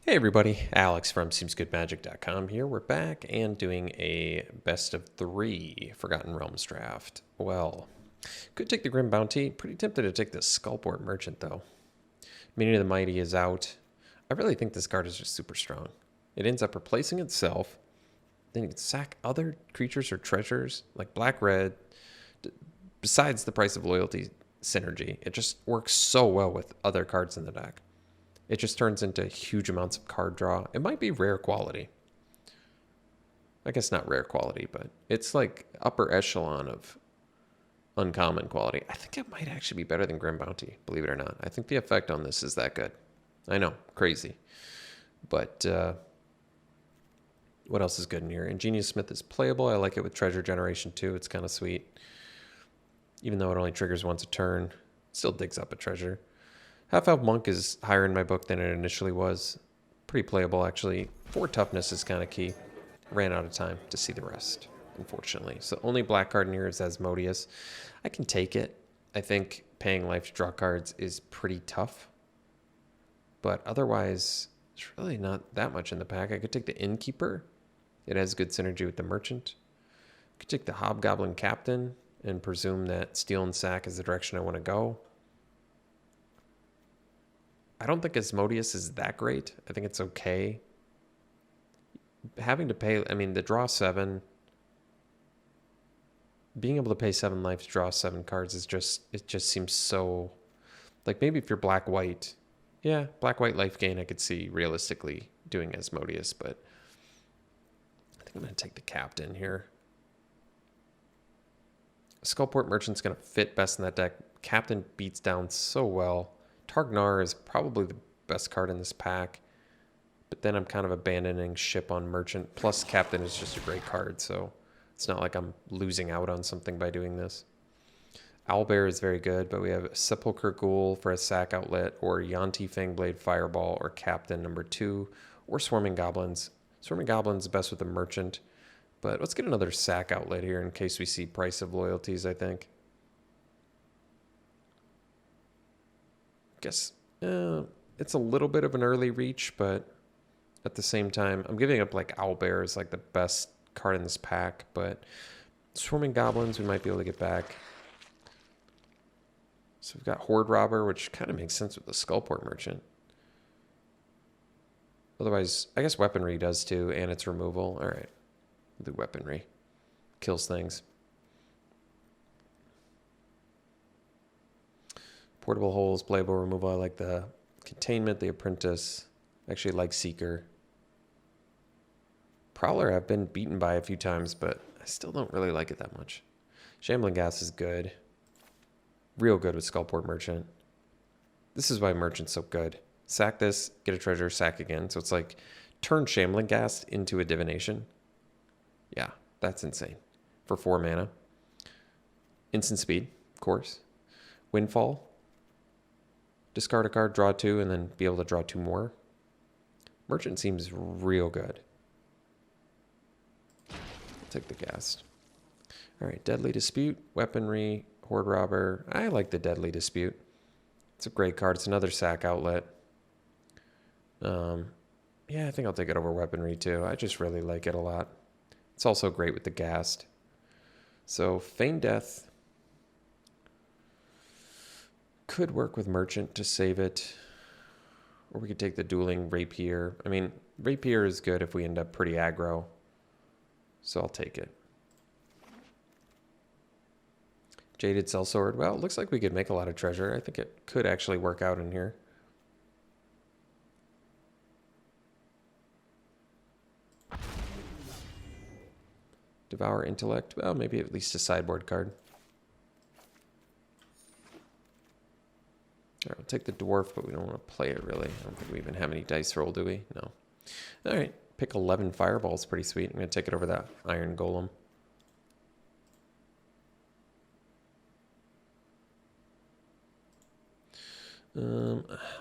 Hey everybody, Alex from SeemsGoodMagic.com here. We're back and doing a best of 3 Forgotten Realms draft. Well, could take the Grim Bounty. Pretty tempted to take the Skullport Merchant though. Meaning of the Mighty is out. I really think this card is just super strong. It ends up replacing itself. Then you can sack other creatures or treasures like black-red. Besides the Price of Loyalty synergy, it just works so well with other cards in the deck. It just turns into huge amounts of card draw. It might be rare quality. I guess not rare quality, but it's like upper echelon of uncommon quality. I think it might actually be better than Grim Bounty, believe it or not. I think the effect on this is that good. I know, crazy. But what else is good in here? Ingenious Smith is playable. I like it with Treasure Generation too. It's kind of sweet. Even though it only triggers once a turn, it still digs up a treasure. Half-Elf Monk is higher in my book than it initially was. Pretty playable, actually. 4 toughness is kind of key. Ran out of time to see the rest, unfortunately. So only black card in here is Asmodeus. I can take it. I think paying life to draw cards is pretty tough. But otherwise, it's really not that much in the pack. I could take the Innkeeper. It has good synergy with the Merchant. I could take the Hobgoblin Captain and presume that Steal and Sack is the direction I want to go. I don't think Asmodeus is that great. I think it's okay. Having to pay, I mean, the draw 7, being able to pay 7 life to draw 7 cards is just, it just seems so, like maybe if you're black-white, yeah, black-white life gain I could see realistically doing Asmodeus, but I think I'm going to take the Captain here. Skullport Merchant's going to fit best in that deck. Captain beats down so well. Targnar is probably the best card in this pack, but then I'm kind of abandoning ship on Merchant. Plus, Captain is just a great card, so it's not like I'm losing out on something by doing this. Owlbear is very good, but we have Sepulchre Ghoul for a sack outlet, or Yuan-Ti Fangblade Fireball, or Captain number 2, or Swarming Goblins. Swarming Goblins is best with the Merchant, but let's get another sack outlet here in case we see Price of Loyalties, I think. Guess it's a little bit of an early reach, but at the same time, I'm giving up like Owlbear is like the best card in this pack, but Swarming Goblins we might be able to get back. So we've got Horde Robber, which kind of makes sense with the Skullport Merchant. Otherwise, I guess Weaponry does too, and its removal. All right, the Weaponry kills things. Portable Holes, Playable Removal. I like the Containment, the Apprentice. I actually like Seeker. Prowler I've been beaten by a few times, but I still don't really like it that much. Shambling Gas is good. Real good with Skullport Merchant. This is why Merchant's so good. Sack this, get a treasure, sack again. So it's like turn Shambling Gas into a Divination. Yeah, that's insane. For 4 mana. Instant Speed, of course. Windfall. Discard a card, draw 2, and then be able to draw 2 more. Merchant seems real good. I'll take the Ghast. All right, Deadly Dispute, Weaponry, Horde Robber. I like the Deadly Dispute. It's a great card. It's another sack outlet. Yeah, I think I'll take it over Weaponry too. I just really like it a lot. It's also great with the Ghast. So Feign Death could work with Merchant to save it. Or we could take the Dueling Rapier. I mean, Rapier is good if we end up pretty aggro. So I'll take it. Jaded Sellsword. Well, it looks like we could make a lot of treasure. I think it could actually work out in here. Devour Intellect. Well, maybe at least a sideboard card. All right, we'll take the Dwarf, but we don't want to play it really. I don't think we even have any dice roll, do we? No. All right, pick 11 Fireballs. Pretty sweet. I'm going to take it over that Iron Golem.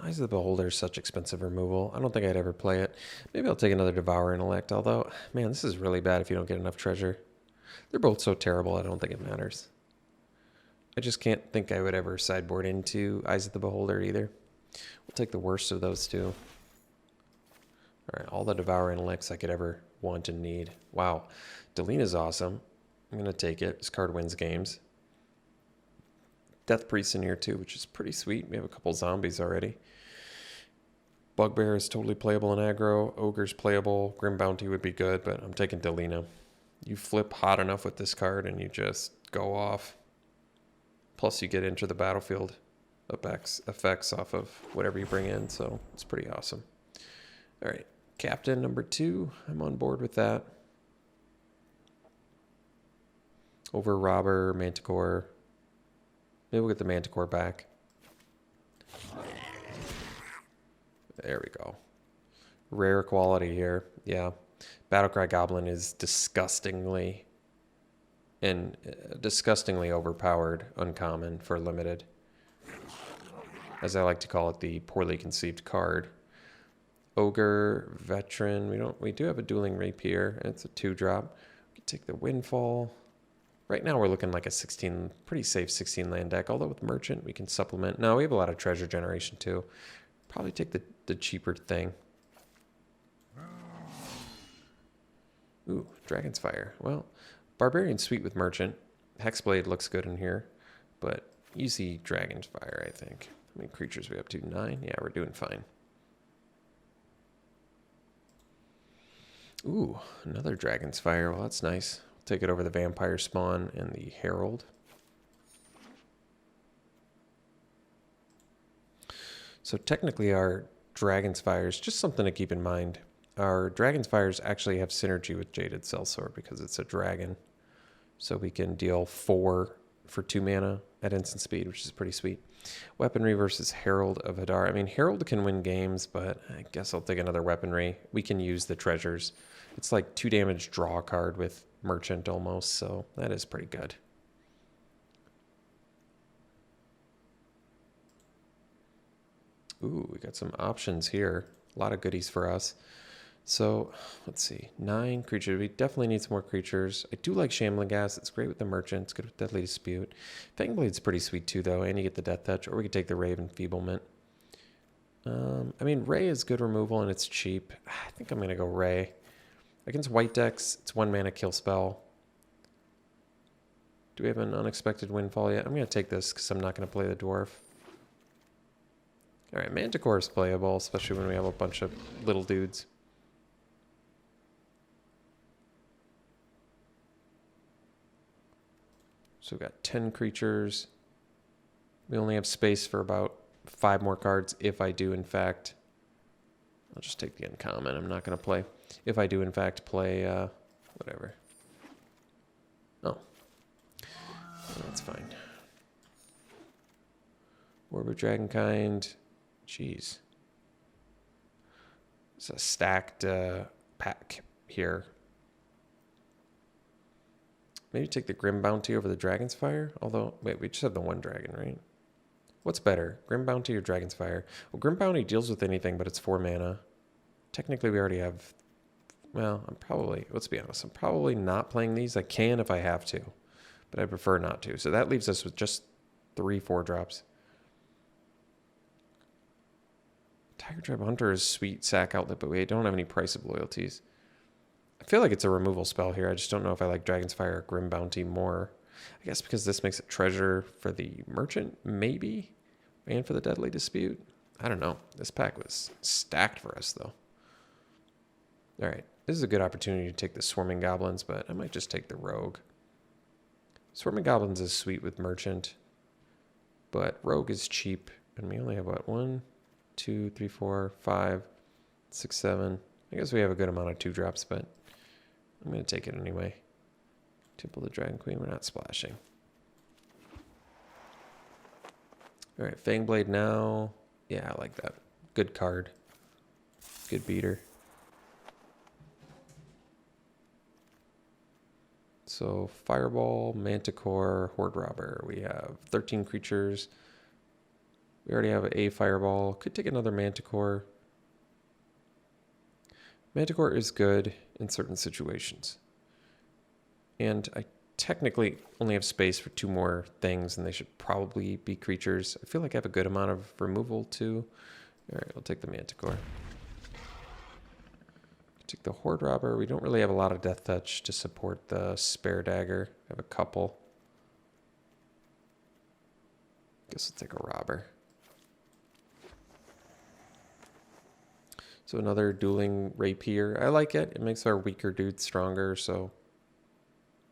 Eyes of the Beholder is such expensive removal. I don't think I'd ever play it. Maybe I'll take another Devour Intellect, although, man, this is really bad if you don't get enough treasure. They're both so terrible, I don't think it matters. I just can't think I would ever sideboard into Eyes of the Beholder either. We'll take the worst of those two. All right, all the Devouring Licks I could ever want and need. Wow, Delina's awesome. I'm going to take it. This card wins games. Death Priest in here too, which is pretty sweet. We have a couple zombies already. Bugbear is totally playable in aggro. Ogre's playable. Grim Bounty would be good, but I'm taking Delina. You flip hot enough with this card and you just go off. Plus you get into the battlefield effects off of whatever you bring in, so it's pretty awesome. All right, Captain number 2. I'm on board with that. Over Robber, Manticore. Maybe we'll get the Manticore back. There we go. Rare quality here. Yeah. Battlecry Goblin is disgustingly overpowered uncommon for limited. As I like to call it, the poorly conceived card. Ogre, Veteran. We do have a Dueling Rapier. It's a 2-drop. We can take the Windfall. Right now we're looking like a 16, pretty safe 16 land deck, although with Merchant we can supplement. No, we have a lot of treasure generation too. Probably take the cheaper thing. Ooh, Dragon's Fire. Well, Barbarian's sweet with Merchant. Hexblade looks good in here, but easy Dragon's Fire, I think. How many creatures are we up to? 9? Yeah, we're doing fine. Ooh, another Dragon's Fire. Well, that's nice. Take it over the Vampire Spawn and the Herald. So technically our Dragon's Fires, just something to keep in mind. Our Dragon's Fires actually have synergy with Jaded Sellsword because it's a dragon. So we can deal 4 for 2 mana at instant speed, which is pretty sweet. Weaponry versus Herald of Hadar. I mean, Herald can win games, but I guess I'll take another Weaponry. We can use the treasures. It's like 2 damage draw card with Merchant almost, so that is pretty good. Ooh, we got some options here. A lot of goodies for us. So, let's see. 9 creatures. We definitely need some more creatures. I do like Shambling Gas. It's great with the Merchant. It's good with Deadly Dispute. Fangblade's pretty sweet too, though, and you get the Death Touch, or we could take the Rave Enfeeblement. I mean, Ray is good removal, and it's cheap. I think I'm going to go Ray. Against white decks, it's 1 mana kill spell. Do we have an Unexpected Windfall yet? I'm going to take this because I'm not going to play the Dwarf. All right, Manticore is playable, especially when we have a bunch of little dudes. So we've got 10 creatures. We only have space for about 5 more cards if I do, in fact. I'll just take the uncommon. I'm not going to play. If I do, in fact, play whatever. Oh. That's fine. Orb of Dragonkind. Jeez. It's a stacked pack here. Maybe take the Grim Bounty over the Dragon's Fire. Although, wait, we just have the 1 dragon, right? What's better, Grim Bounty or Dragon's Fire? Well, Grim Bounty deals with anything, but it's 4 mana. Technically, we already have... Well, let's be honest, I'm probably not playing these. I can if I have to, but I prefer not to. So that leaves us with just 3 4-drops. Tiger Tribe Hunter is sweet sack outlet, but we don't have any price of loyalties. I feel like it's a removal spell here. I just don't know if I like Dragon's Fire or Grim Bounty more. I guess because this makes it treasure for the Merchant, maybe, and for the Deadly Dispute. I don't know. This pack was stacked for us, though. All right. This is a good opportunity to take the Swarming Goblins, but I might just take the Rogue. Swarming Goblins is sweet with Merchant, but Rogue is cheap, and we only have, what, 1, 2, 3, 4, 5, 6, 7. I guess we have a good amount of 2-drops, but I'm going to take it anyway. Temple of the Dragon Queen, we're not splashing. All right, Fangblade now. Yeah, I like that. Good card. Good beater. So Fireball, Manticore, Horde Robber. We have 13 creatures. We already have a Fireball. Could take another Manticore. Manticore is good in certain situations. And I technically only have space for 2 more things, and they should probably be creatures. I feel like I have a good amount of removal too. All right, we'll take the Manticore. Take the Horde Robber. We don't really have a lot of Death Touch to support the Spare Dagger. I have a couple. Guess I'll take a Robber. So another Dueling Rapier. I like it. It makes our weaker dudes stronger, so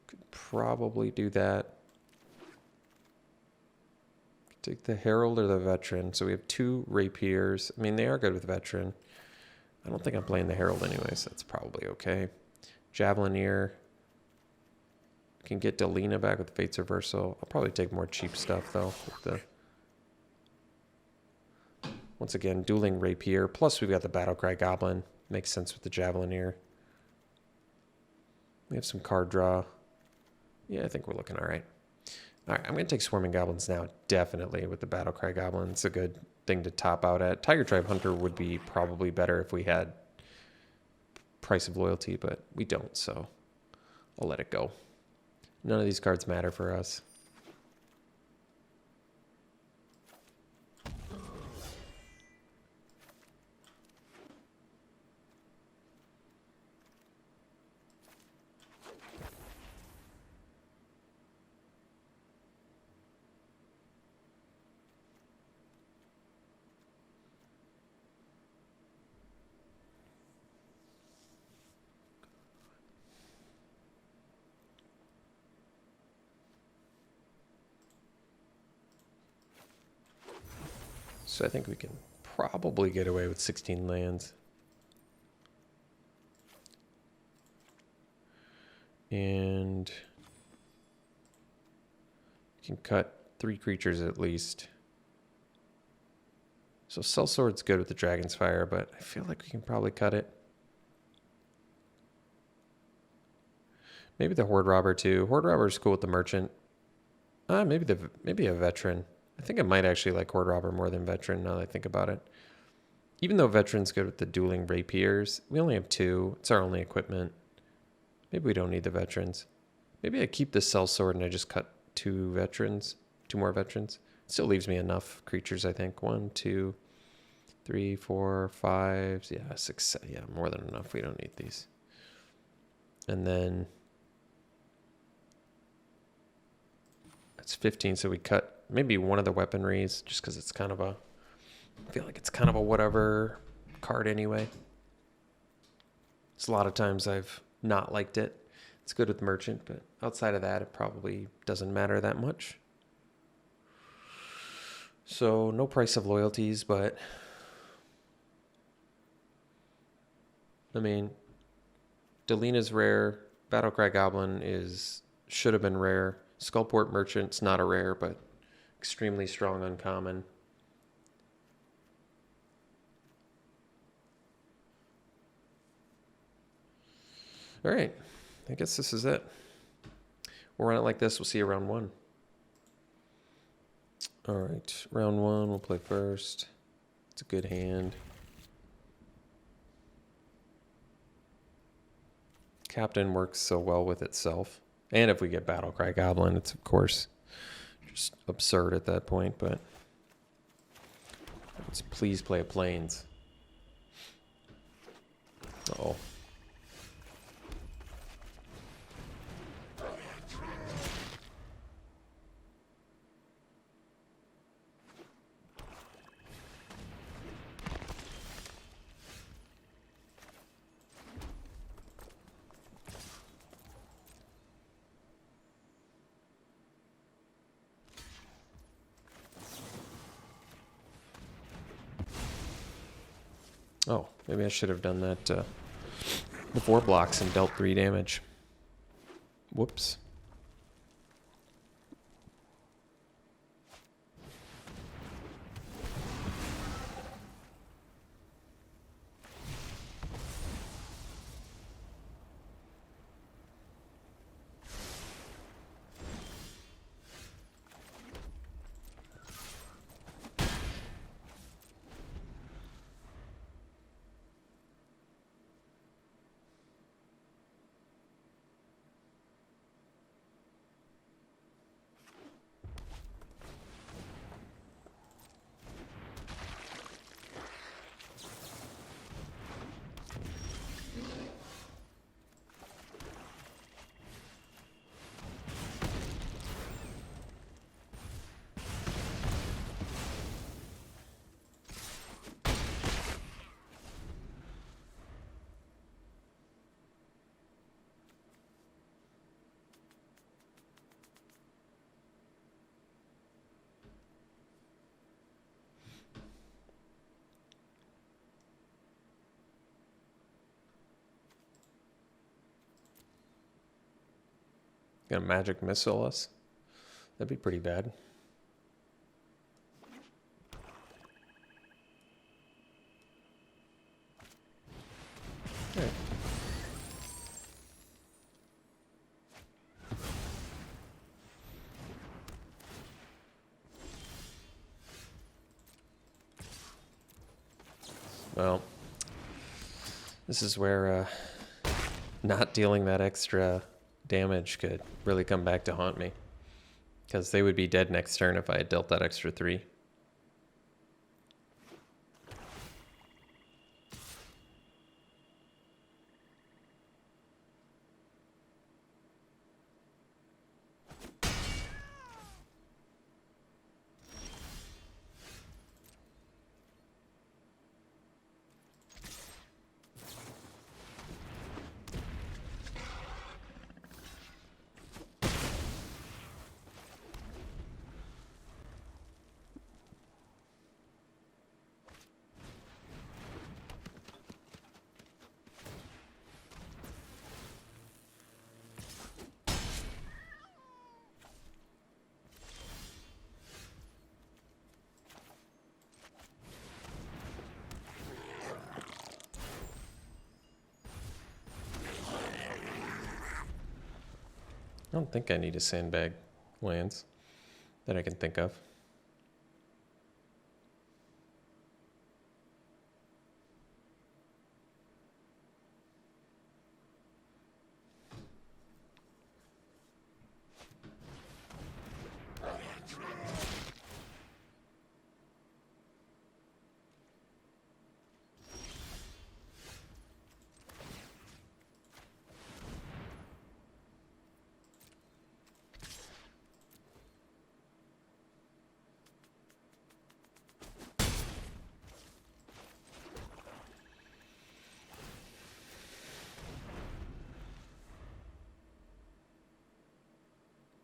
could probably do that. Take the Herald or the Veteran. So we have 2 Rapiers. I mean, they are good with Veteran. I don't think I'm playing the Herald anyway, so that's probably okay. Javelineer. Can get Delina back with Fate's Reversal. I'll probably take more cheap stuff, though. With the once again, Dueling Rapier. Plus, we've got the Battlecry Goblin. Makes sense with the Javelineer. We have some card draw. Yeah, I think we're looking all right. All right, I'm going to take Swarming Goblins now, definitely, with the Battlecry Goblin. It's a good thing to top out at. Tiger Tribe Hunter would be probably better if we had Price of Loyalty, but we don't, so I'll let it go. None of these cards matter for us. So I think we can probably get away with 16 lands. And we can cut 3 creatures at least. So Sellsword's good with the Dragon's Fire, but I feel like we can probably cut it. Maybe the Horde Robber too. Horde Robber is cool with the Merchant. Maybe a Veteran. I think I might actually like Horde Robber more than Veteran now that I think about it. Even though Veteran's good with the Dueling Rapiers, we only have 2. It's our only equipment. Maybe we don't need the Veterans. Maybe I keep the Sellsword and I just cut 2 Veterans. 2 more Veterans. Still leaves me enough creatures, I think. 1, 2, 3, 4, 5. Yeah, 6. Yeah, more than enough. We don't need these. And then that's 15, so we cut maybe one of the weaponries just because it's kind of a, I feel like it's kind of a whatever card anyway. It's a lot of times I've not liked it. It's good with Merchant, but outside of that, it probably doesn't matter that much. So no Price of Loyalties, but I mean, Delina's rare. Battlecry Goblin should have been rare. Skullport Merchant's not a rare, but extremely strong uncommon. All right, I guess this is it. We'll run it like this. We'll see you round 1. All right, round 1, we'll play first. It's a good hand. Captain works so well with itself. And if we get Battlecry Goblin, it's of course just absurd at that point, but let's please play a Plains. Uh-oh. Oh, maybe I should have done that before blocks and dealt 3 damage. Whoops. Gonna magic missile us? That'd be pretty bad. Right. Well, this is where not dealing that extra damage could really come back to haunt me. Because they would be dead next turn if I had dealt that extra 3. I don't think I need to sandbag lands that I can think of.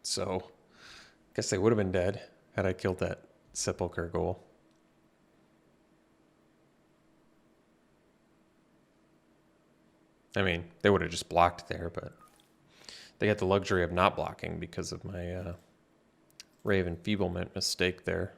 So, I guess they would have been dead had I killed that Sepulchre Ghoul. I mean, they would have just blocked there, but they got the luxury of not blocking because of my Ray of Enfeeblement mistake there.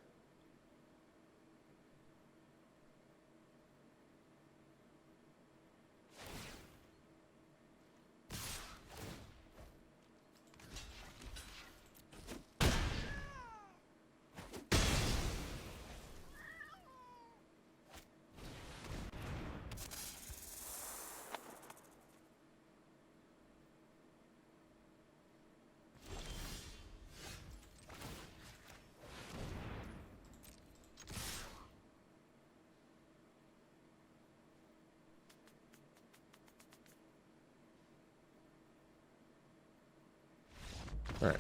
All right.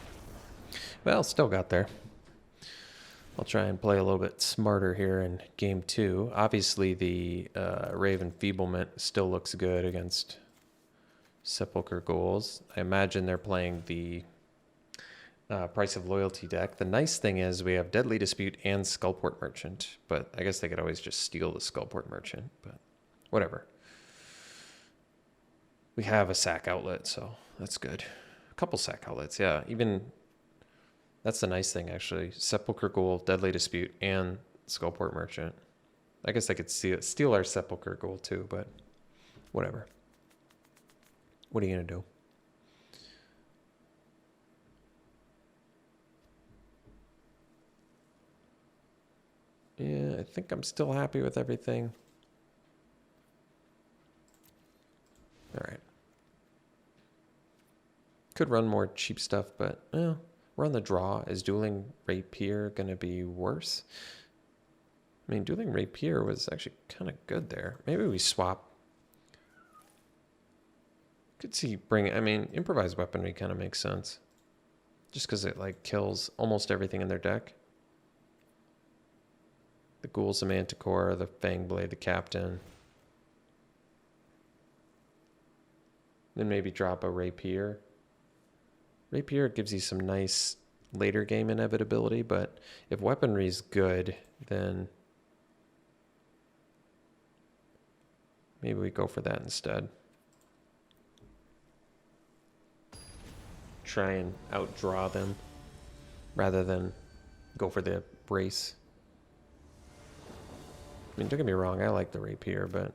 Well, still got there. I'll try and play a little bit smarter here in game 2. Obviously, the Ray of Enfeeblement still looks good against Sepulchre Ghouls. I imagine they're playing the Price of Loyalty deck. The nice thing is we have Deadly Dispute and Skullport Merchant, but I guess they could always just steal the Skullport Merchant, but whatever. We have a sack outlet, so that's good. A couple sack outlets, yeah. Even that's the nice thing, actually. Sepulchre Ghoul, Deadly Dispute, and Skullport Merchant. I guess I could steal our Sepulchre Ghoul too, but whatever. What are you going to do? Yeah, I think I'm still happy with everything. All right. Could run more cheap stuff, but we're on the draw. Is Dueling Rapier going to be worse? I mean, Dueling Rapier was actually kind of good there. Maybe we swap. Could see I mean, Improvised Weaponry kind of makes sense. Just because it like kills almost everything in their deck. The Ghouls, the Manticore, the Fangblade, the Captain. Then maybe drop a Rapier. Rapier gives you some nice later game inevitability, but if weaponry is good, then maybe we go for that instead. try and outdraw them rather than go for the race. I mean, don't get me wrong, I like the rapier, but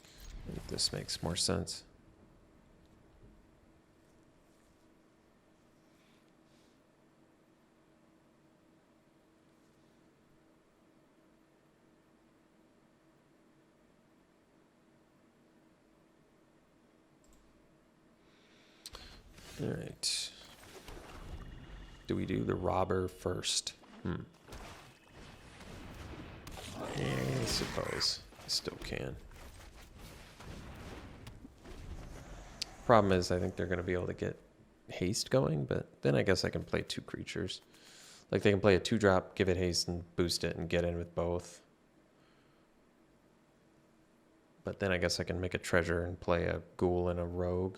I think this makes more sense. All right. Do we do the robber first? I suppose I still can. Problem is, I think they're going to be able to get haste going, but then I guess I can play 2 creatures. Like they can play a 2-drop, give it haste and boost it and get in with both. But then I guess I can make a treasure and play a ghoul and a rogue.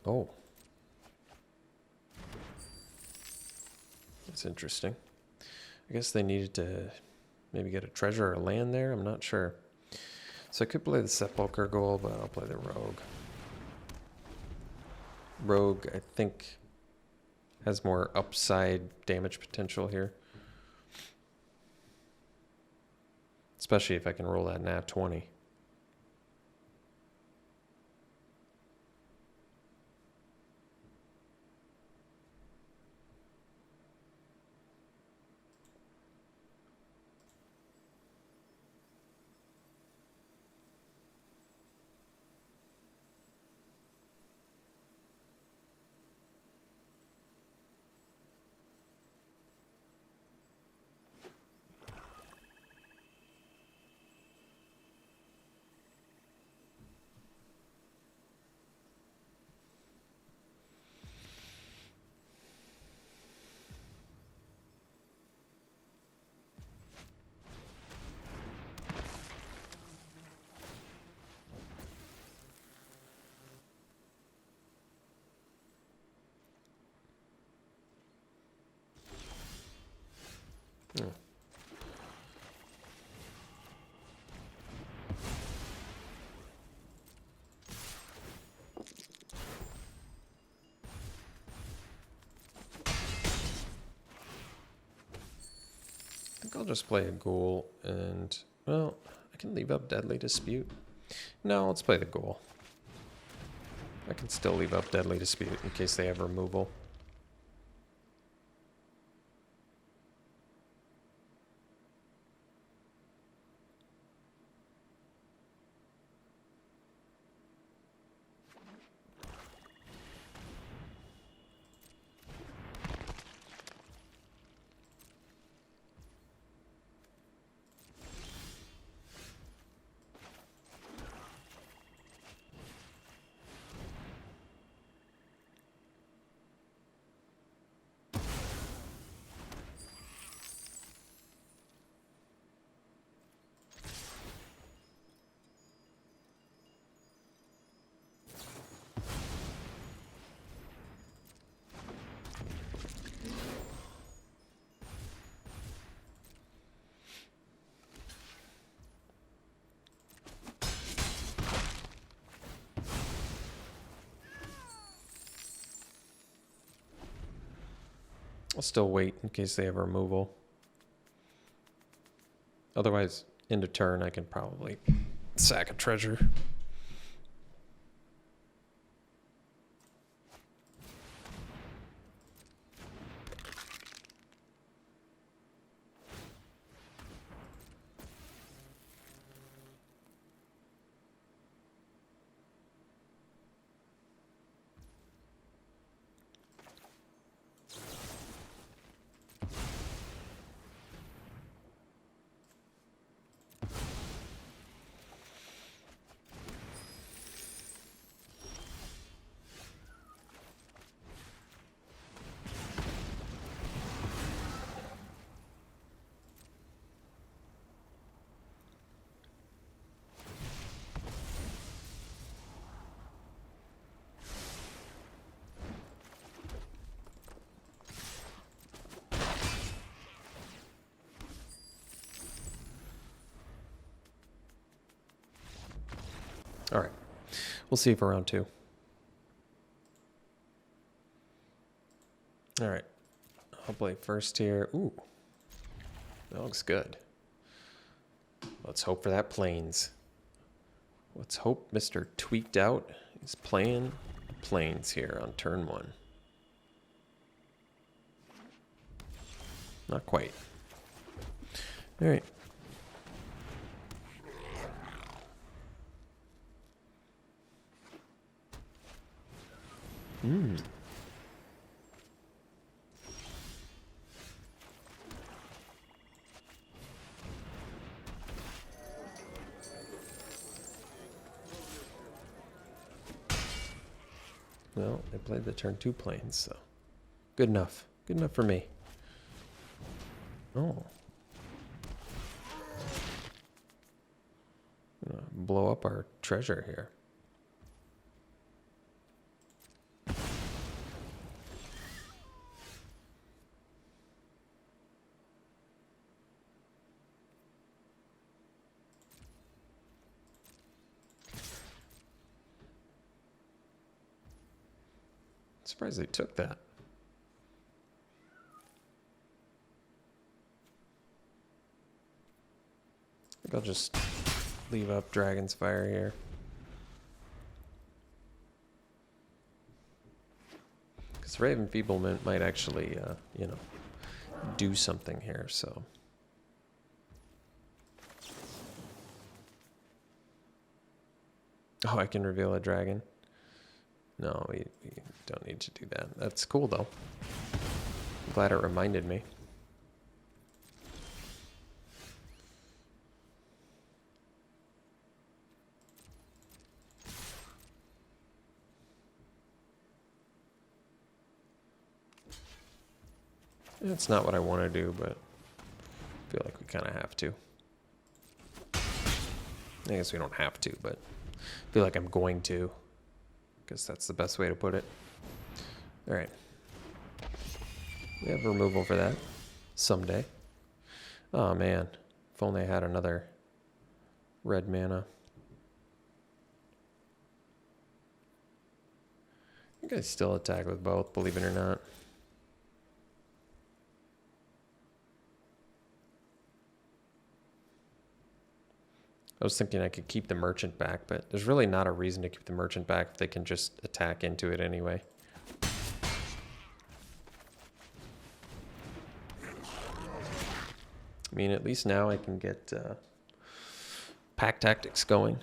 Oh. That's interesting. I guess they needed to maybe get a treasure or a land there. I'm not sure. So I could play the Sepulchre Ghoul, but I'll play the Rogue. Rogue, I think, has more upside damage potential here. Especially if I can roll that nat 20. Oh. I think I'll just play a ghoul and, well, I can leave up Deadly Dispute. No, let's play the ghoul. I can still leave up Deadly Dispute in case they have removal. I'll still wait in case they have removal. Otherwise, end of turn, I can probably sack a treasure. We'll see for round 2. All right. I'll play first here. Ooh. That looks good. Let's hope for that plains. Let's hope Mr. Tweaked Out is playing plains here on turn 1. Not quite. All right. Well, they played the turn 2 plains, so good enough. Good enough for me. Oh. Gonna blow up our treasure here. Surprised they took that. I think I'll just leave up Dragon's Fire here. Because Ray of Enfeeblement might actually, you know, do something here, so. Oh, I can reveal a dragon. No, we don't need to do that. That's cool, though. I'm glad it reminded me. It's not what I want to do, but I feel like we kind of have to. I guess we don't have to, but I feel like I'm going to. Guess that's the best way to put it. All right. We have removal for that someday. Oh, man. If only I had another red mana. I think I still attack with both, believe it or not. I was thinking I could keep the merchant back, but there's really not a reason to keep the merchant back if they can just attack into it anyway. I mean, at least now I can get pack tactics going.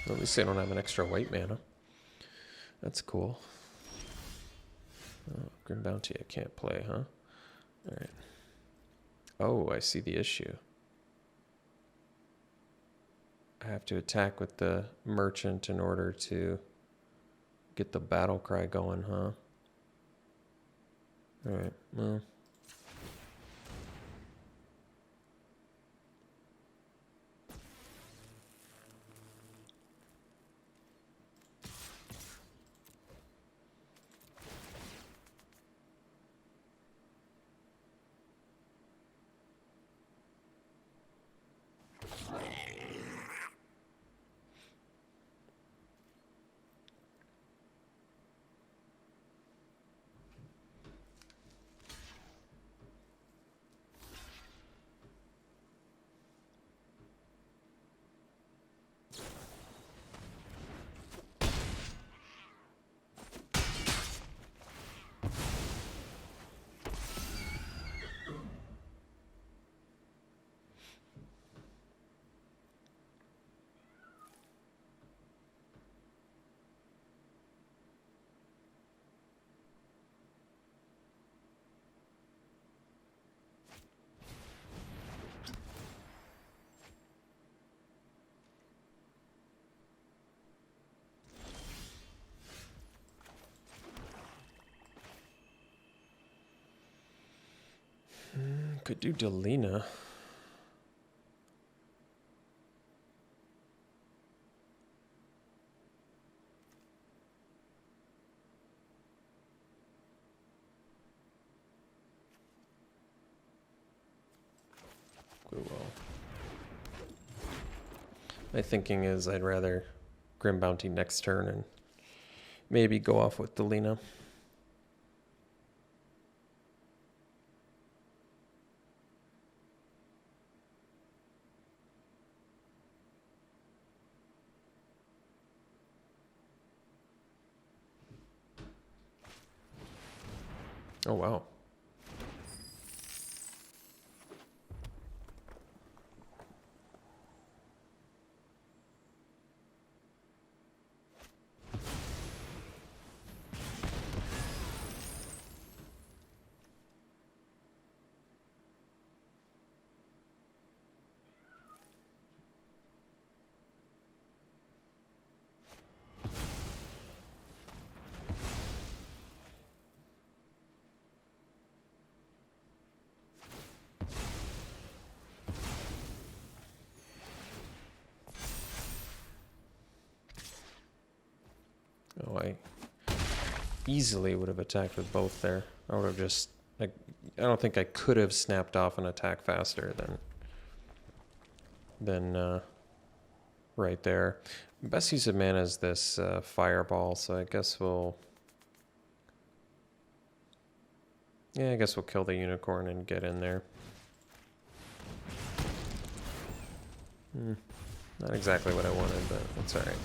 At least they don't have an extra white mana. That's cool. Oh, Grim Bounty I can't play, huh? Alright. Oh, I see the issue. I have to attack with the merchant in order to get the battle cry going, huh? Alright, well. Could do Delina. Well, my thinking is I'd rather Grim Bounty next turn and maybe go off with Delina. Oh, wow. Oh, I easily would have attacked with both there. I would have just, I don't think I could have snapped off an attack faster than right there. Best use of mana is this fireball, so I guess we'll, yeah, I guess we'll kill the unicorn and get in there. Not exactly what I wanted, but that's all right.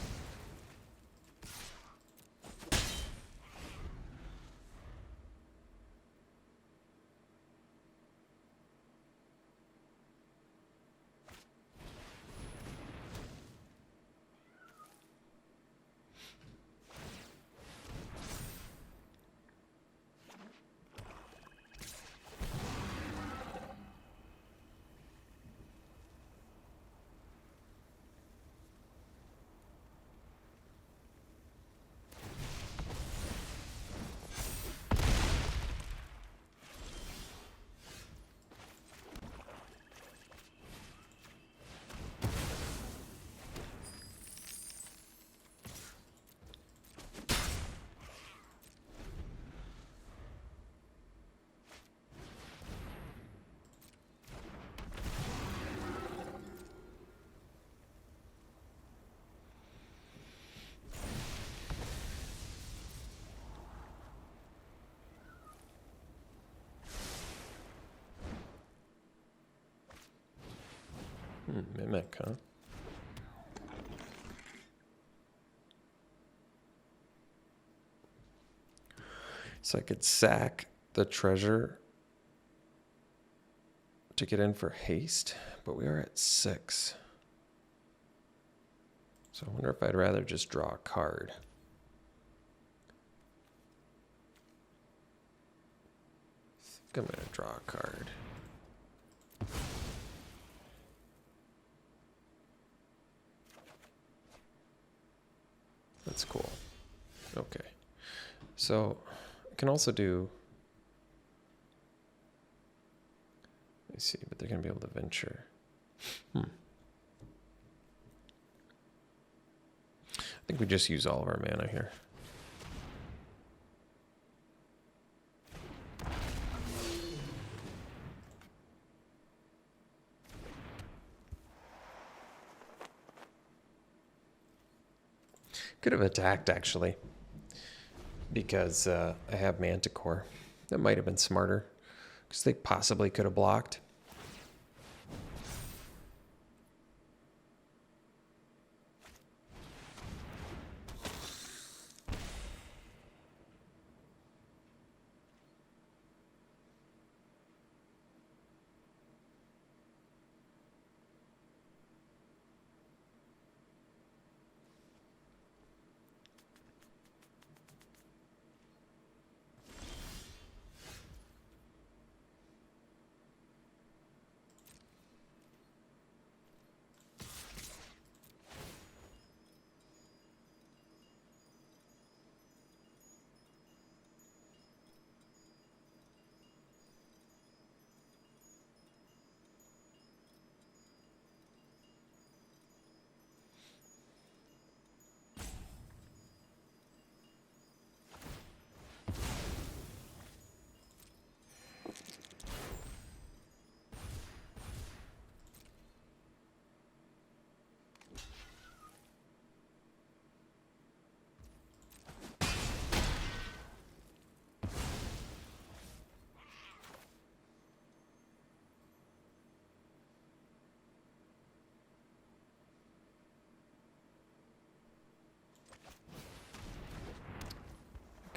Mimic, huh? So I could sack the treasure to get in for haste, but we are at 6. So I wonder if I'd rather just draw a card. I think I'm going to draw a card. That's cool. Okay. So I can also do, let me see, but they're going to be able to venture. I think we just use all of our mana here. Could have attacked, actually, because I have Manticore. That might have been smarter, because they possibly could have blocked.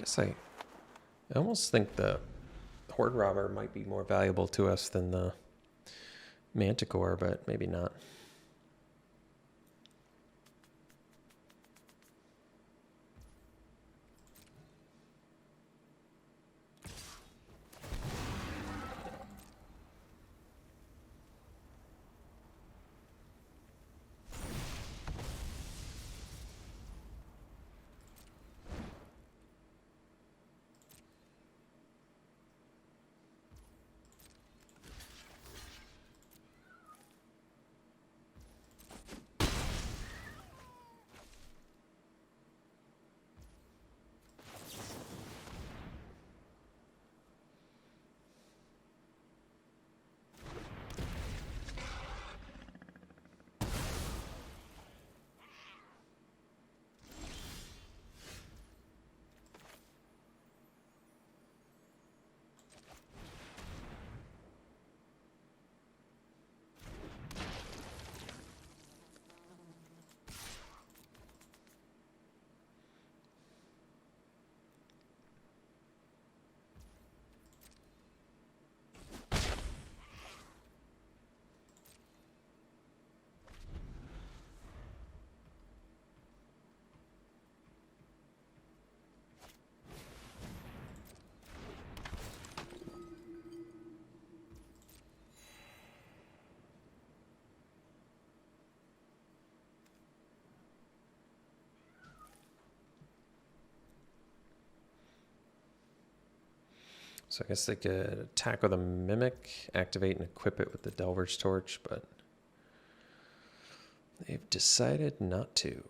guess I almost think the Horde Robber might be more valuable to us than the Manticore, but maybe not. So I guess they could attack with a Mimic, activate and equip it with the Delver's Torch, but they've decided not to.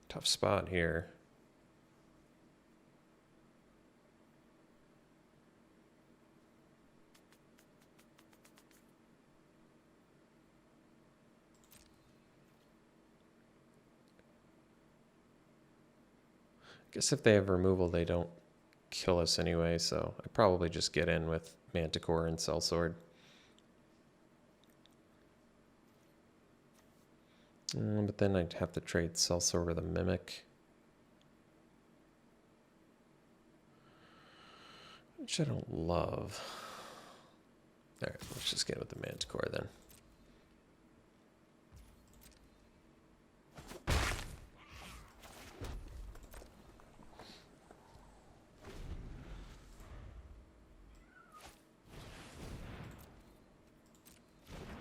Tough spot here. Guess if they have removal, they don't kill us anyway, so I probably just get in with Manticore and Sellsword. But then I'd have to trade Sellsword with a Mimic, which I don't love. Alright, let's just get with the Manticore then.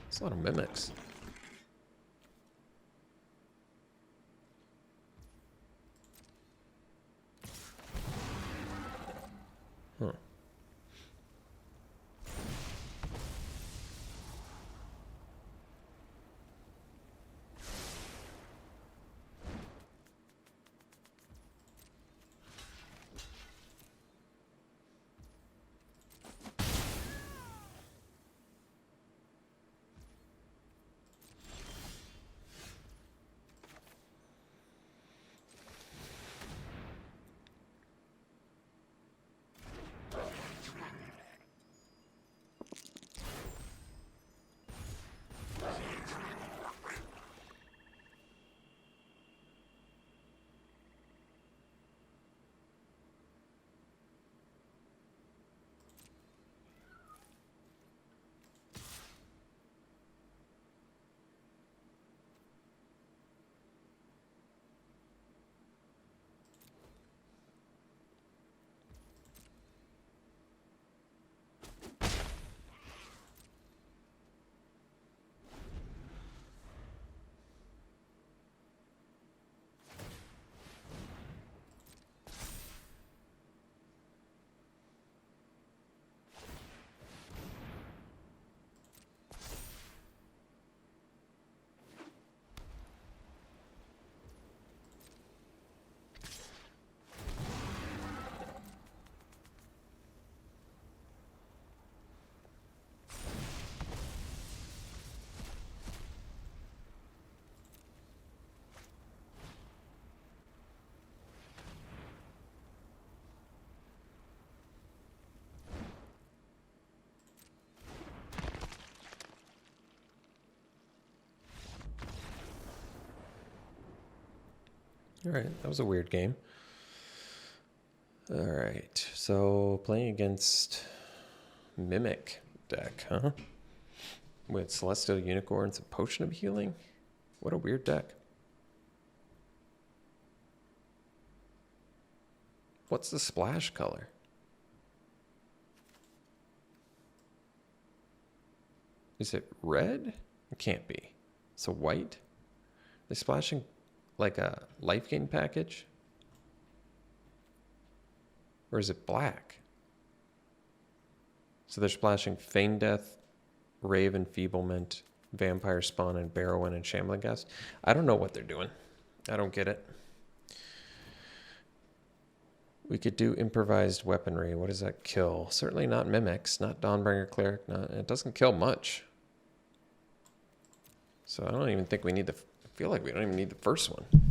It's a lot of Mimics. Huh. All right, that was a weird game. All right, so playing against Mimic deck, huh? With Celestial Unicorns and Potion of Healing? What a weird deck. What's the splash color? Is it red? It can't be. So white? They're splashing like a life gain package? Or is it black? So they're splashing Feign Death, Rave Enfeeblement, Vampire Spawn, and Barrowin and Shambling Ghast. I don't know what they're doing. I don't get it. We could do improvised weaponry. What does that kill? Certainly not mimics, not Dawnbringer Cleric. It doesn't kill much. So I don't even think we need the... I feel like we don't even need the first one. I'm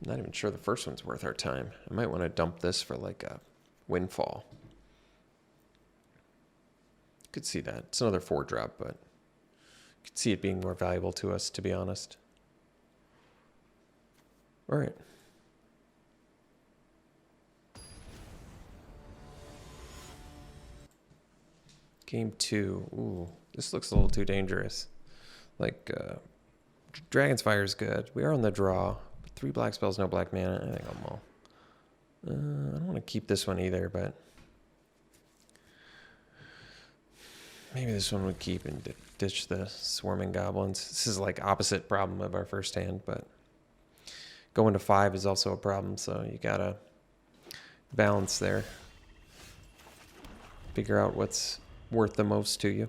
not even sure the first one's worth our time. I might want to dump this for like a windfall. Could see that. It's another 4-drop, but could see it being more valuable to us, to be honest. All right. Game 2. Ooh, this looks a little too dangerous. Like, Dragon's Fire is good. We are on the draw. 3 black spells, no black mana. I think I'm all. I don't want to keep this one either, but maybe this one would keep and ditch the Swarming Goblins. This is like opposite problem of our first hand, but going to 5 is also a problem, so you gotta balance there. Figure out what's worth the most to you.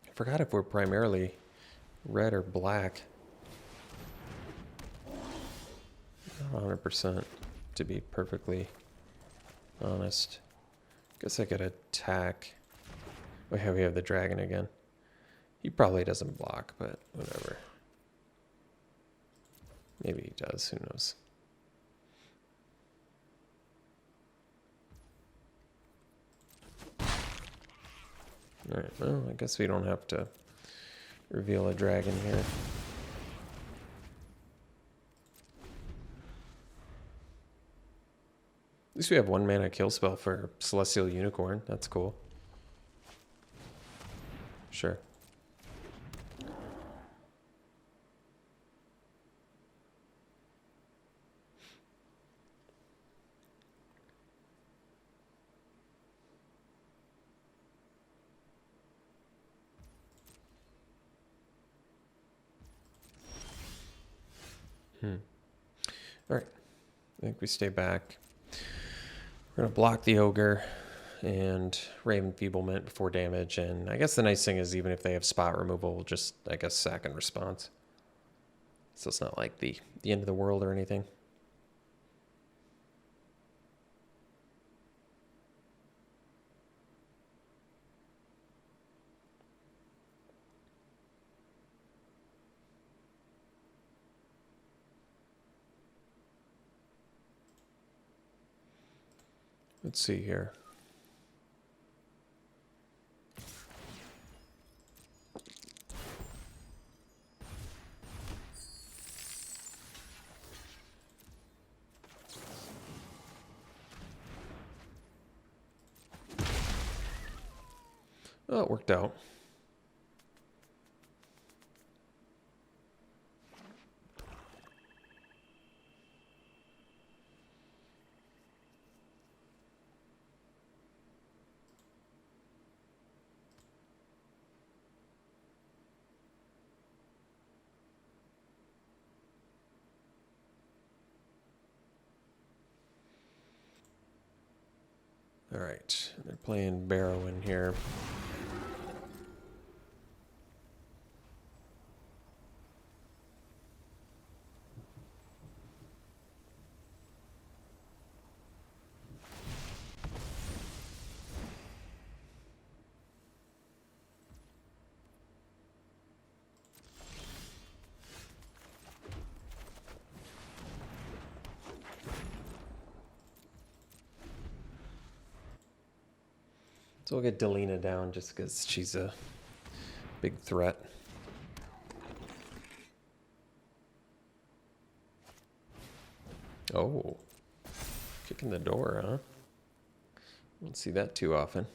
I forgot if we're primarily red or black. Not 100%, to be perfectly honest. Guess I could attack. Oh yeah, we have the dragon again. He probably doesn't block, but whatever. Maybe he does, who knows. Alright, well, I guess we don't have to reveal a dragon here. At least we have 1 mana kill spell for Celestial Unicorn. That's cool. Sure. All right. I think we stay back. We're going to block the Ogre and Rave Enfeeblement before damage. And I guess the nice thing is even if they have spot removal, we'll just, I guess, sack in response. So it's not like the end of the world or anything. Let's see here. Oh, it worked out. All right, they're playing Barrowin here. So we'll get Delina down just because she's a big threat. Oh, kicking the door, huh? Don't see that too often.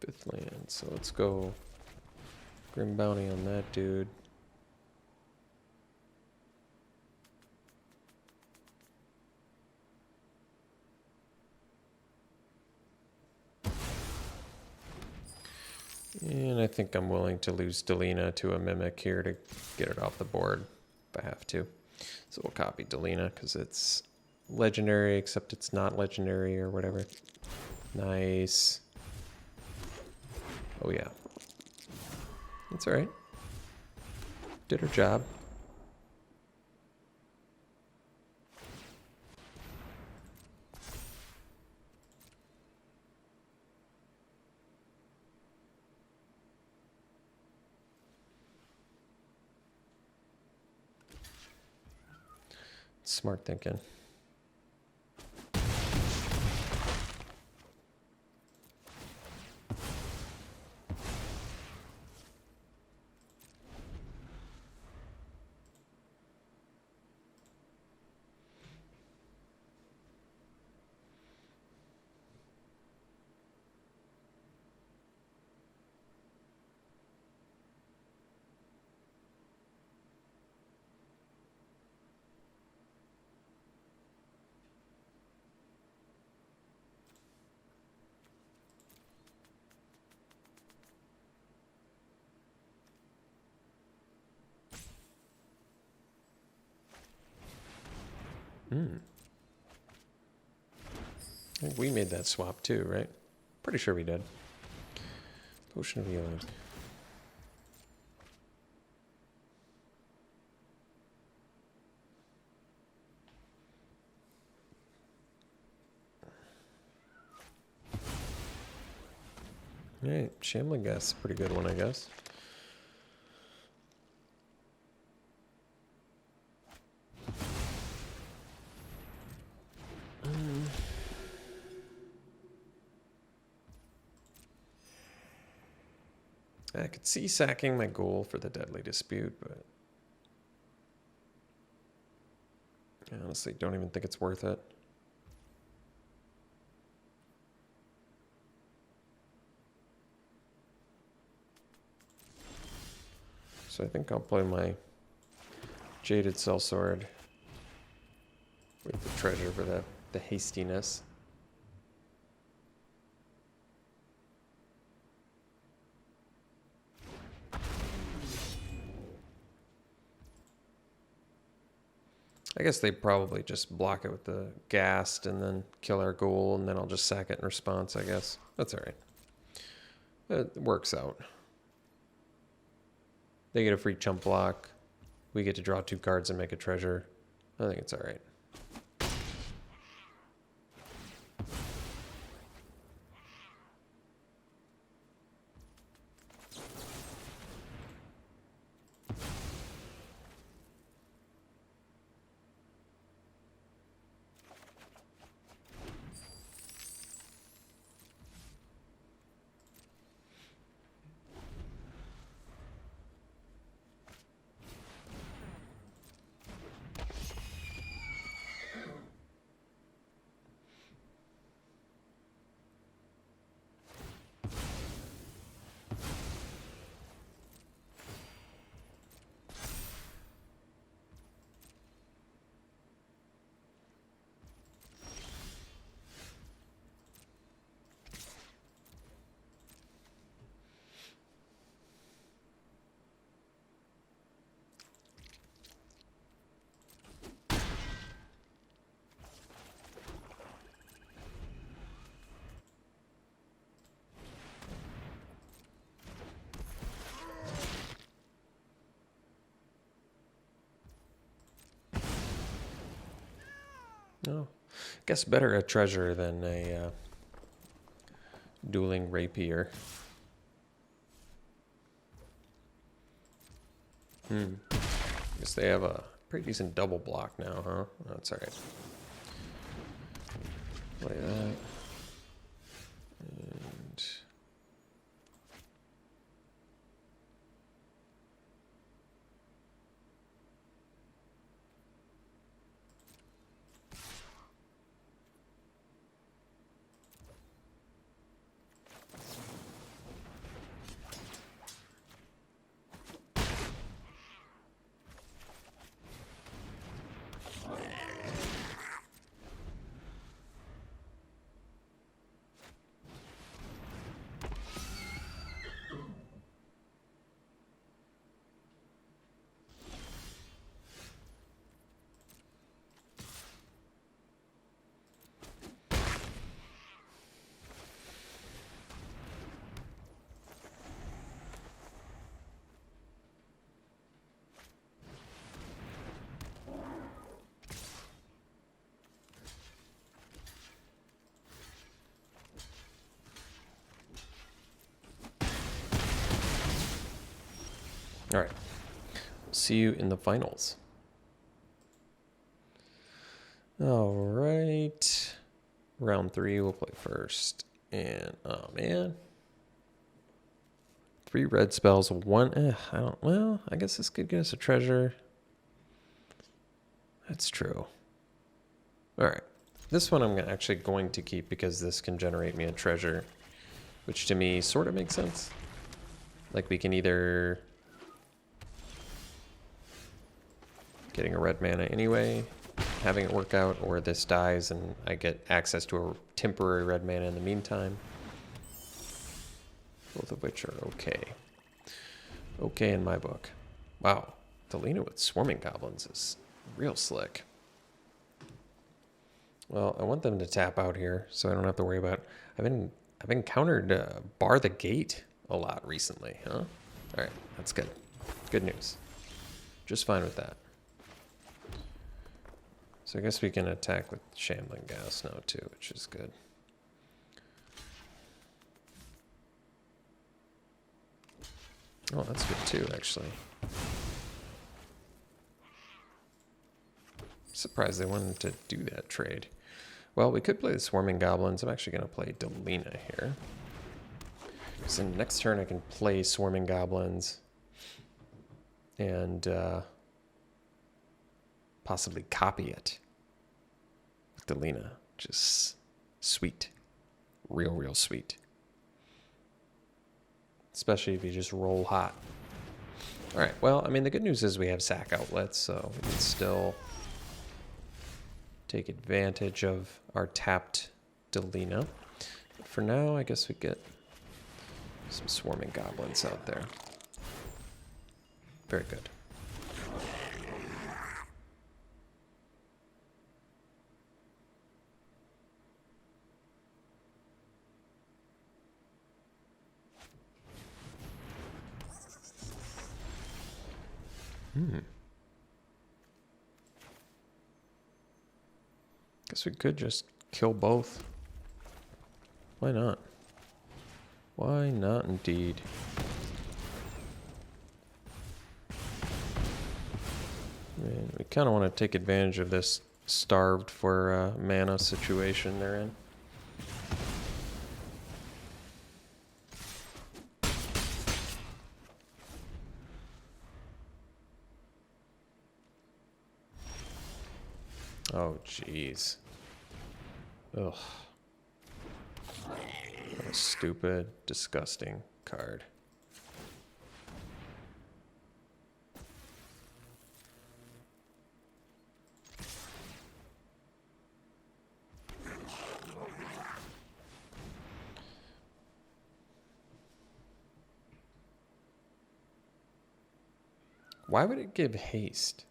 Fifth land, so let's go Grim Bounty on that dude. And I think I'm willing to lose Delina to a Mimic here to get it off the board if I have to. So we'll copy Delina because it's legendary, except it's not legendary or whatever. Nice. Oh yeah. That's alright. Did her job. Smart thinking. I think we made that swap too, right? Pretty sure we did. Potion of healing. Alright, Shambling Gas, pretty good one, I guess. I could see sacking my goal for the Deadly Dispute, but I honestly don't even think it's worth it. So I think I'll play my Jaded Sellsword with the treasure for the hastiness. I guess they probably just block it with the Ghast and then kill our ghoul, and then I'll just sack it in response, I guess. That's alright. It works out. They get a free chump block. We get to draw 2 cards and make a treasure. I think it's alright. Oh, guess better a treasure than a dueling rapier. Guess they have a pretty decent double block now, huh? That's alright. Play that. And all right. We'll see you in the finals. All right. Round 3, we'll play first. And, oh man. 3 red spells, 1, well, I guess this could get us a treasure. That's true. All right. This one I'm actually going to keep because this can generate me a treasure, which to me sort of makes sense. Like we can either getting a red mana anyway, having it work out, or this dies and I get access to a temporary red mana in the meantime. Both of which are okay. Okay in my book. Wow. Delina with Swarming Goblins is real slick. Well, I want them to tap out here so I don't have to worry about... I've encountered Bar the Gate a lot recently, huh? Alright, that's good. Good news. Just fine with that. So I guess we can attack with Shambling Gas now too, which is good. Oh, that's good too, actually. Surprised they wanted to do that trade. Well, we could play the Swarming Goblins. I'm actually going to play Delina here. So next turn I can play Swarming Goblins and possibly copy it with Delina. Just sweet. Real, real sweet. Especially if you just roll hot. All right, well, I mean, the good news is we have sack outlets, so we can still take advantage of our tapped Delina. But for now, I guess we get some Swarming Goblins out there. Very good. Guess we could just kill both. Why not? Why not indeed? I mean, we kind of want to take advantage of this starved for mana situation they're in. Oh, jeez. Ugh. What a stupid, disgusting card. Why would it give haste?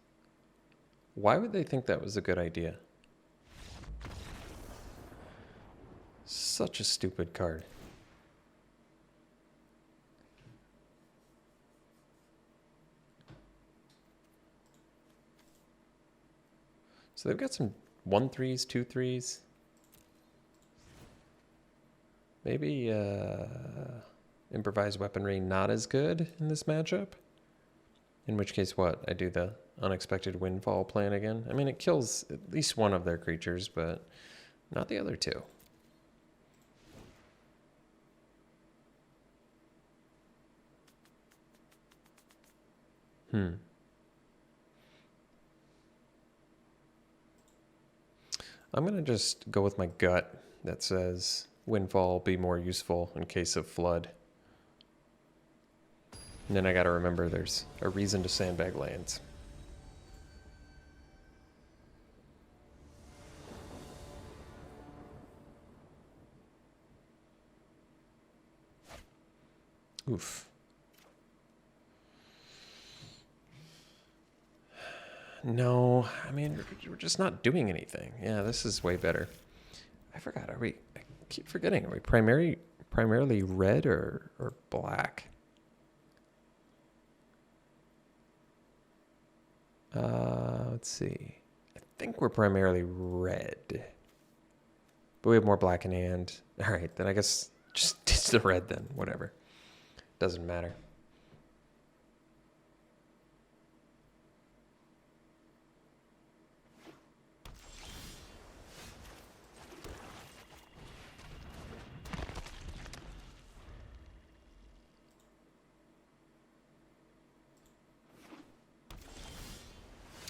Why would they think that was a good idea? Such a stupid card. So they've got some 1/3s, 2/3s. Maybe improvised weaponry not as good in this matchup. In which case, what? I do the unexpected windfall plan again. I mean, it kills at least one of their creatures, but not the other two. I'm going to just go with my gut that says windfall will be more useful in case of flood. And then I got to remember there's a reason to sandbag lands. Oof. No, I mean, we're just not doing anything. Yeah, this is way better. I forgot, I keep forgetting, are we primarily red or black? Let's see. I think we're primarily red. But we have more black in hand. All right, then I guess just it's the red then, whatever. Doesn't matter.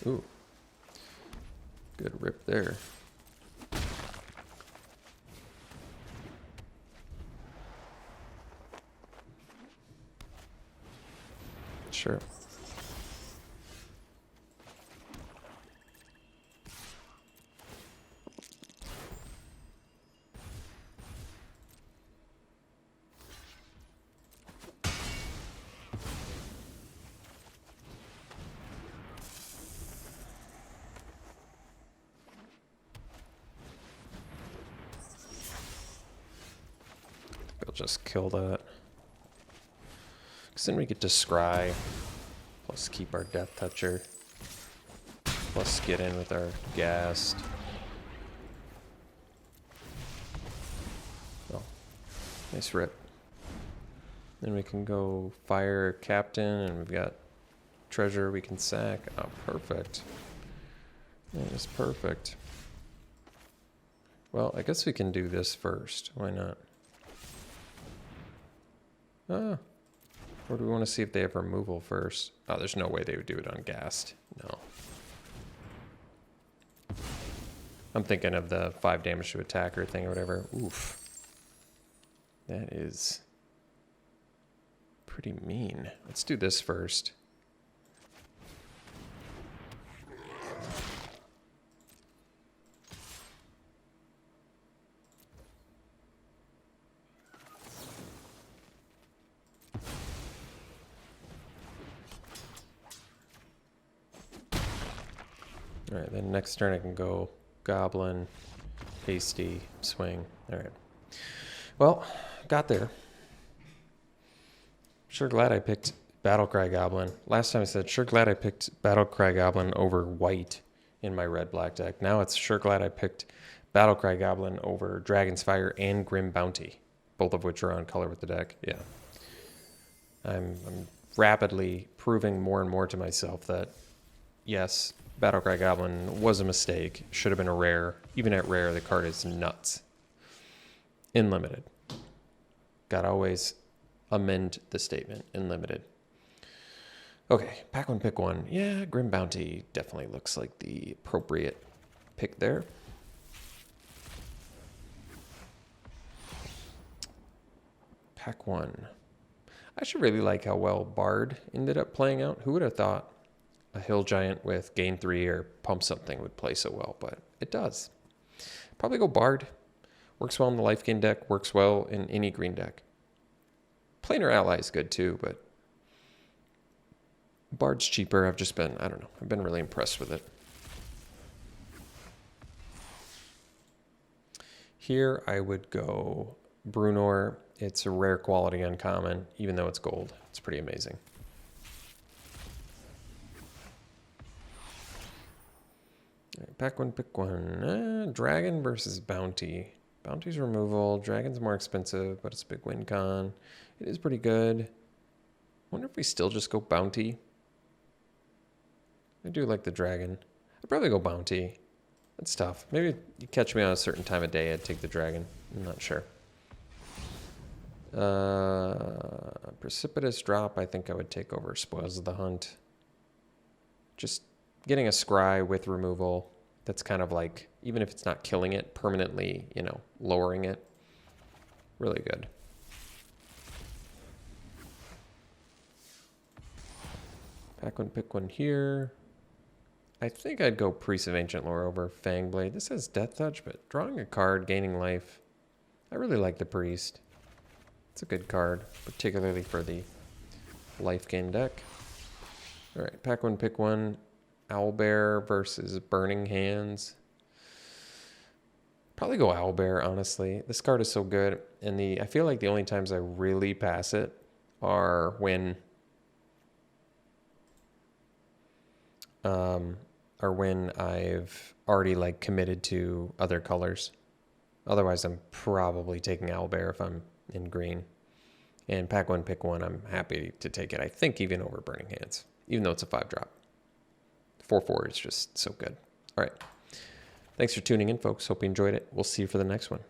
Ooh. Good rip there. Sure. We'll just kill that. Because then we get to scry, plus keep our Death Toucher, plus get in with our Ghast. Oh, nice rip. Then we can go fire Captain, and we've got treasure we can sack. Oh, perfect. That is perfect. Well, I guess we can do this first. Why not? Ah. Or do we want to see if they have removal first? Oh, there's no way they would do it on Ghast. No. I'm thinking of the 5 damage to attacker thing or whatever. Oof. That is pretty mean. Let's do this first. Alright, then next turn I can go Goblin, Hasty, Swing. Alright. Well, got there. Sure glad I picked Battlecry Goblin. Last time I said, sure glad I picked Battlecry Goblin over white in my red-black deck. Now it's sure glad I picked Battlecry Goblin over Dragon's Fire and Grim Bounty, both of which are on color with the deck. Yeah. I'm rapidly proving more and more to myself that, yes, Battlecry Goblin was a mistake. Should have been a rare. Even at rare, the card is nuts. In limited. Gotta always amend the statement. In limited. Okay, pack one, pick one. Yeah, Grim Bounty definitely looks like the appropriate pick there. Pack one. I actually really like how well Bard ended up playing out. Who would have thought a Hill Giant with gain 3 or pump something would play so well, but it does. Probably go Bard. Works well in the life gain deck, works well in any green deck. Planar Ally is good too, but Bard's cheaper. I've been really impressed with it. Here I would go Brunor. It's a rare quality uncommon, even though it's gold. It's pretty amazing. All right, pack one, pick one. Dragon versus Bounty. Bounty's removal. Dragon's more expensive, but it's a big win con. It is pretty good. Wonder if we still just go Bounty. I do like the Dragon. I'd probably go Bounty. That's tough. Maybe you catch me on a certain time of day, I'd take the Dragon. I'm not sure. Precipitous Drop, I think I would take over Spoils of the Hunt. Just getting a Scry with removal, that's kind of like, even if it's not killing it, permanently, you know, lowering it. Really good. Pack one, pick one here. I think I'd go Priest of Ancient Lore over Fangblade. This has Death Touch, but drawing a card, gaining life. I really like the Priest. It's a good card, particularly for the life gain deck. All right, pack one, pick one. Owlbear versus Burning Hands. Probably go Owlbear, honestly. This card is so good, and I feel like the only times I really pass it are when I've already like committed to other colors. Otherwise, I'm probably taking Owlbear if I'm in green. And pack one, pick one, I'm happy to take it. I think even over Burning Hands, even though it's a 5-drop. 4/4 is just so good. All right. Thanks for tuning in, folks. Hope you enjoyed it. We'll see you for the next one.